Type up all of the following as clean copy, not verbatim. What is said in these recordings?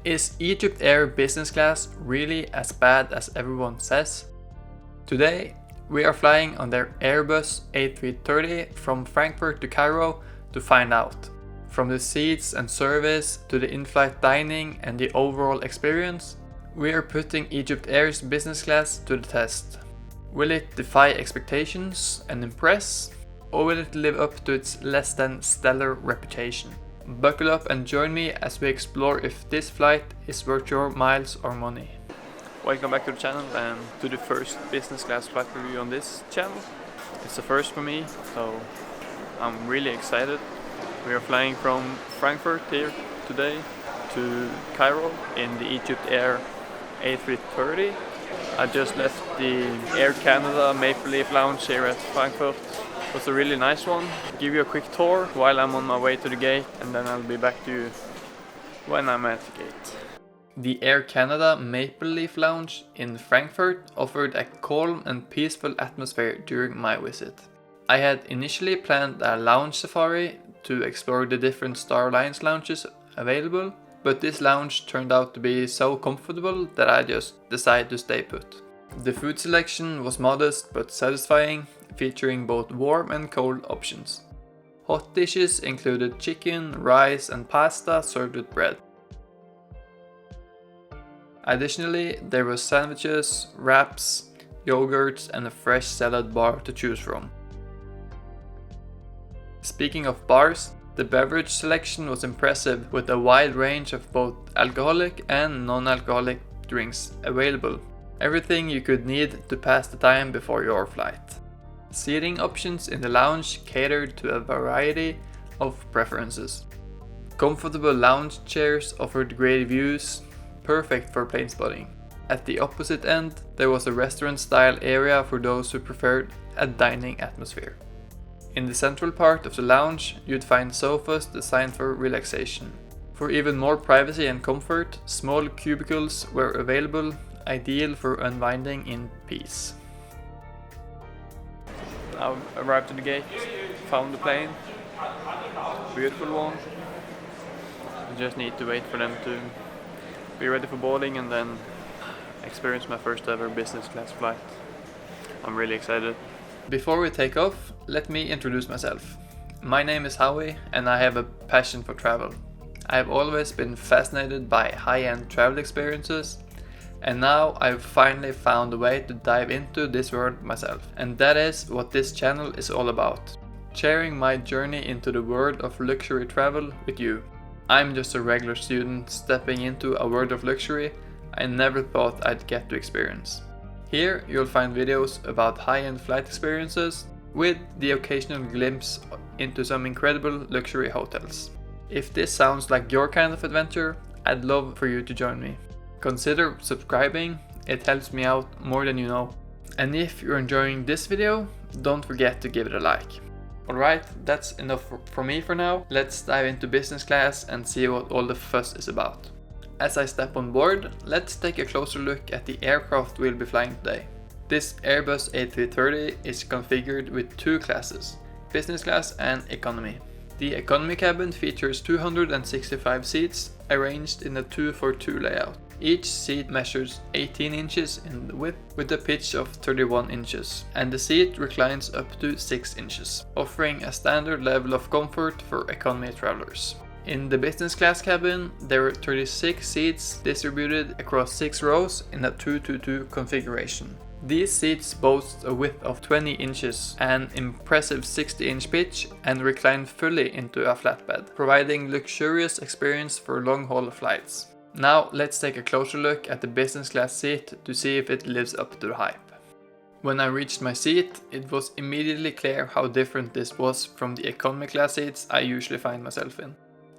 Is EgyptAir business class really as bad as everyone says? Today, we are flying on their Airbus A330 from Frankfurt to Cairo to find out. From the seats and service to the in-flight dining and the overall experience, we are putting EgyptAir's business class to the test. Will it defy expectations and impress, or will it live up to its less than stellar reputation? Buckle up and join me as we explore if this flight is worth your miles or money. Welcome back to the channel and to the first business class flight review on this channel. It's the first for me, so I'm really excited. We are flying from Frankfurt here today to Cairo in the EgyptAir A330. I just left the Air Canada Maple Leaf Lounge here at Frankfurt. It was a really nice one. I'll give you a quick tour while I'm on my way to the gate, and then I'll be back to you when I'm at the gate. The Air Canada Maple Leaf Lounge in Frankfurt offered a calm and peaceful atmosphere during my visit. I had initially planned a lounge safari to explore the different Star Alliance lounges available, but this lounge turned out to be so comfortable that I just decided to stay put. The food selection was modest but satisfying, featuring both warm and cold options. Hot dishes included chicken, rice and pasta served with bread. Additionally, there were sandwiches, wraps, yogurts and a fresh salad bar to choose from. Speaking of bars, the beverage selection was impressive with a wide range of both alcoholic and non-alcoholic drinks available. Everything you could need to pass the time before your flight. Seating options in the lounge catered to a variety of preferences. Comfortable lounge chairs offered great views, perfect for plane spotting. At the opposite end, there was a restaurant-style area for those who preferred a dining atmosphere. In the central part of the lounge, you'd find sofas designed for relaxation. For even more privacy and comfort, small cubicles were available, ideal for unwinding in peace. I arrived at the gate, found the plane, beautiful one. I just need to wait for them to be ready for boarding and then experience my first ever business class flight. I'm really excited. Before we take off, let me introduce myself. My name is Howie and I have a passion for travel. I have always been fascinated by high-end travel experiences, and now I've finally found a way to dive into this world myself. And that is what this channel is all about. Sharing my journey into the world of luxury travel with you. I'm just a regular student stepping into a world of luxury I never thought I'd get to experience. Here you'll find videos about high-end flight experiences with the occasional glimpse into some incredible luxury hotels. If this sounds like your kind of adventure, I'd love for you to join me. Consider subscribing, it helps me out more than you know. And if you're enjoying this video, don't forget to give it a like. Alright, that's enough for me for now. Let's dive into business class and see what all the fuss is about. As I step on board, let's take a closer look at the aircraft we'll be flying today. This Airbus A330 is configured with two classes, business class and economy. The economy cabin features 265 seats arranged in a 2-for-2 layout. Each seat measures 18 inches in width with a pitch of 31 inches, and the seat reclines up to 6 inches, offering a standard level of comfort for economy travelers. In the business class cabin, there are 36 seats distributed across 6 rows in a 2-to-2 configuration. These seats boast a width of 20 inches, an impressive 60-inch pitch, and recline fully into a flatbed, providing luxurious experience for long-haul flights. Now let's take a closer look at the business class seat to see if it lives up to the hype. When I reached my seat, it was immediately clear how different this was from the economy class seats I usually find myself in.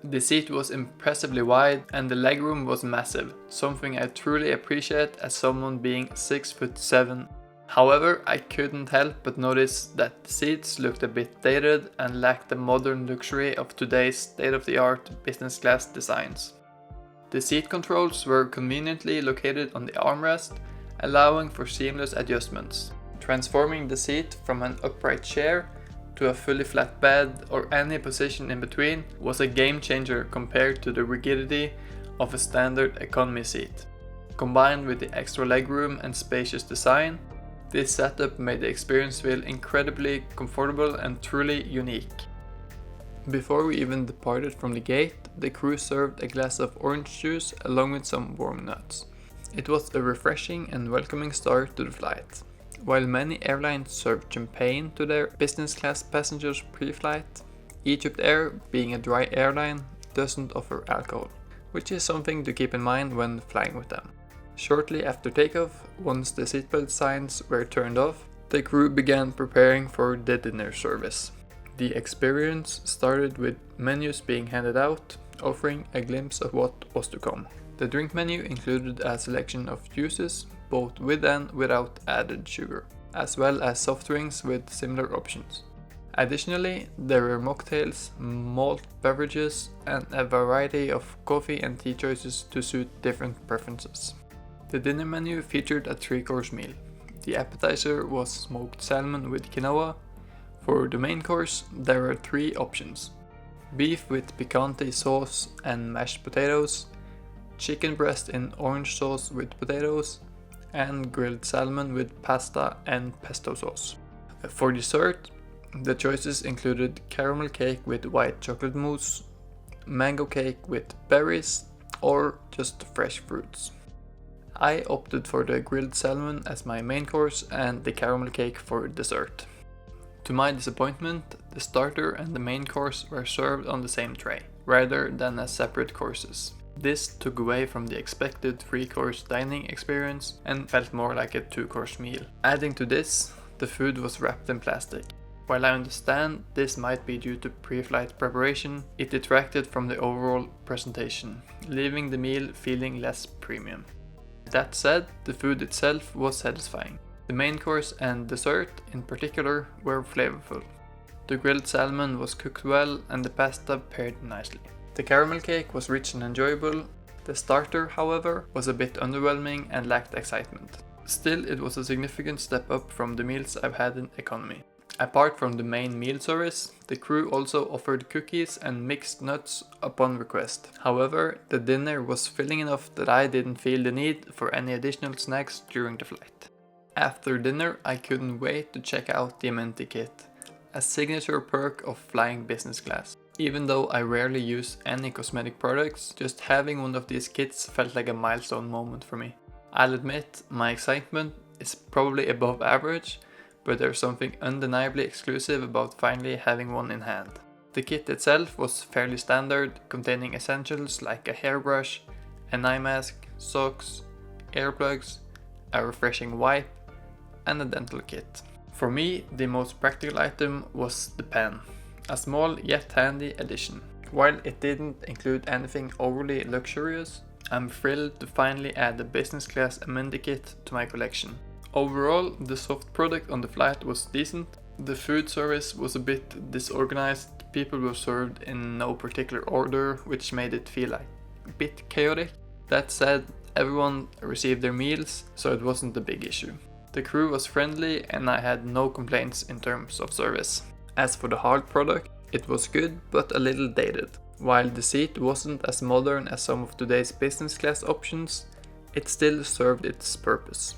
The seat was impressively wide and the legroom was massive, something I truly appreciate as someone being 6'7". However, I couldn't help but notice that the seats looked a bit dated and lacked the modern luxury of today's state-of-the-art business class designs. The seat controls were conveniently located on the armrest, allowing for seamless adjustments. Transforming the seat from an upright chair to a fully flat bed or any position in between was a game changer compared to the rigidity of a standard economy seat. Combined with the extra legroom and spacious design, this setup made the experience feel incredibly comfortable and truly unique. Before we even departed from the gate, the crew served a glass of orange juice along with some warm nuts. It was a refreshing and welcoming start to the flight. While many airlines serve champagne to their business class passengers pre-flight, EgyptAir, being a dry airline, doesn't offer alcohol, which is something to keep in mind when flying with them. Shortly after takeoff, once the seatbelt signs were turned off, the crew began preparing for the dinner service. The experience started with menus being handed out, offering a glimpse of what was to come. The drink menu included a selection of juices, both with and without added sugar, as well as soft drinks with similar options. Additionally, there were mocktails, malt beverages, and a variety of coffee and tea choices to suit different preferences. The dinner menu featured a 3-course meal. The appetizer was smoked salmon with quinoa. For the main course, there were 3 options: beef with picante sauce and mashed potatoes, chicken breast in orange sauce with potatoes, and grilled salmon with pasta and pesto sauce. For dessert, the choices included caramel cake with white chocolate mousse, mango cake with berries, or just fresh fruits. I opted for the grilled salmon as my main course and the caramel cake for dessert. To my disappointment, the starter and the main course were served on the same tray, rather than as separate courses. This took away from the expected 3-course dining experience and felt more like a 2-course meal. Adding to this, the food was wrapped in plastic. While I understand this might be due to pre-flight preparation, it detracted from the overall presentation, leaving the meal feeling less premium. That said, the food itself was satisfying. The main course and dessert, in particular, were flavorful. The grilled salmon was cooked well and the pasta paired nicely. The caramel cake was rich and enjoyable. The starter, however, was a bit underwhelming and lacked excitement. Still, it was a significant step up from the meals I've had in economy. Apart from the main meal service, the crew also offered cookies and mixed nuts upon request. However, the dinner was filling enough that I didn't feel the need for any additional snacks during the flight. After dinner, I couldn't wait to check out the amenity kit, a signature perk of flying business class. Even though I rarely use any cosmetic products, just having one of these kits felt like a milestone moment for me. I'll admit, my excitement is probably above average, but there's something undeniably exclusive about finally having one in hand. The kit itself was fairly standard, containing essentials like a hairbrush, an eye mask, socks, earplugs, a refreshing wipe, and a dental kit. For me, the most practical item was the pen, a small yet handy addition. While it didn't include anything overly luxurious, I'm thrilled to finally add the business class amenity kit to my collection. Overall, the soft product on the flight was decent. The food service was a bit disorganized. People were served in no particular order, which made it feel like a bit chaotic. That said, everyone received their meals, so it wasn't a big issue. The crew was friendly and I had no complaints in terms of service. As for the hard product, it was good but a little dated. While the seat wasn't as modern as some of today's business class options, it still served its purpose.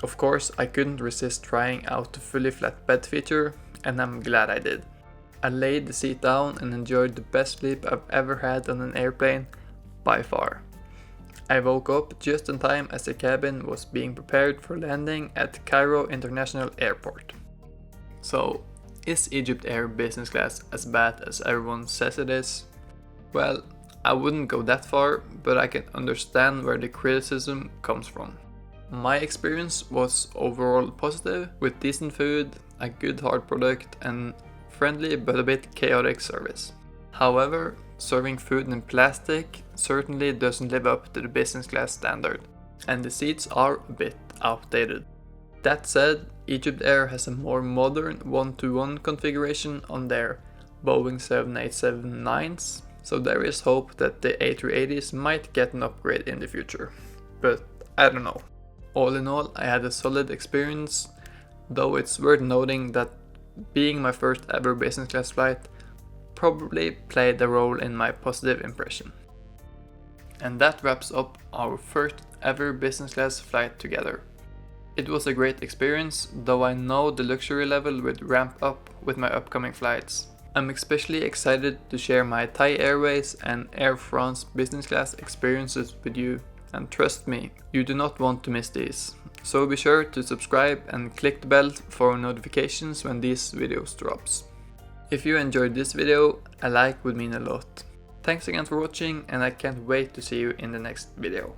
Of course, I couldn't resist trying out the fully flat bed feature, and I'm glad I did. I laid the seat down and enjoyed the best sleep I've ever had on an airplane, by far. I woke up just in time as the cabin was being prepared for landing at Cairo International Airport. So, is EgyptAir business class as bad as everyone says it is? Well, I wouldn't go that far, but I can understand where the criticism comes from. My experience was overall positive, with decent food, a good hard product, and friendly but a bit chaotic service. However, serving food in plastic certainly doesn't live up to the business class standard, and the seats are a bit outdated. That said, EgyptAir has a more modern 1-to-1 configuration on their Boeing 787-9s, so there is hope that the A380s might get an upgrade in the future, but I don't know. All in all, I had a solid experience, though it's worth noting that being my first ever business class flight probably played a role in my positive impression. And that wraps up our first ever business class flight together. It was a great experience, though I know the luxury level would ramp up with my upcoming flights. I'm especially excited to share my Thai Airways and Air France business class experiences with you, and trust me, you do not want to miss these. So be sure to subscribe and click the bell for notifications when these videos drops. If you enjoyed this video, a like would mean a lot. Thanks again for watching, and I can't wait to see you in the next video.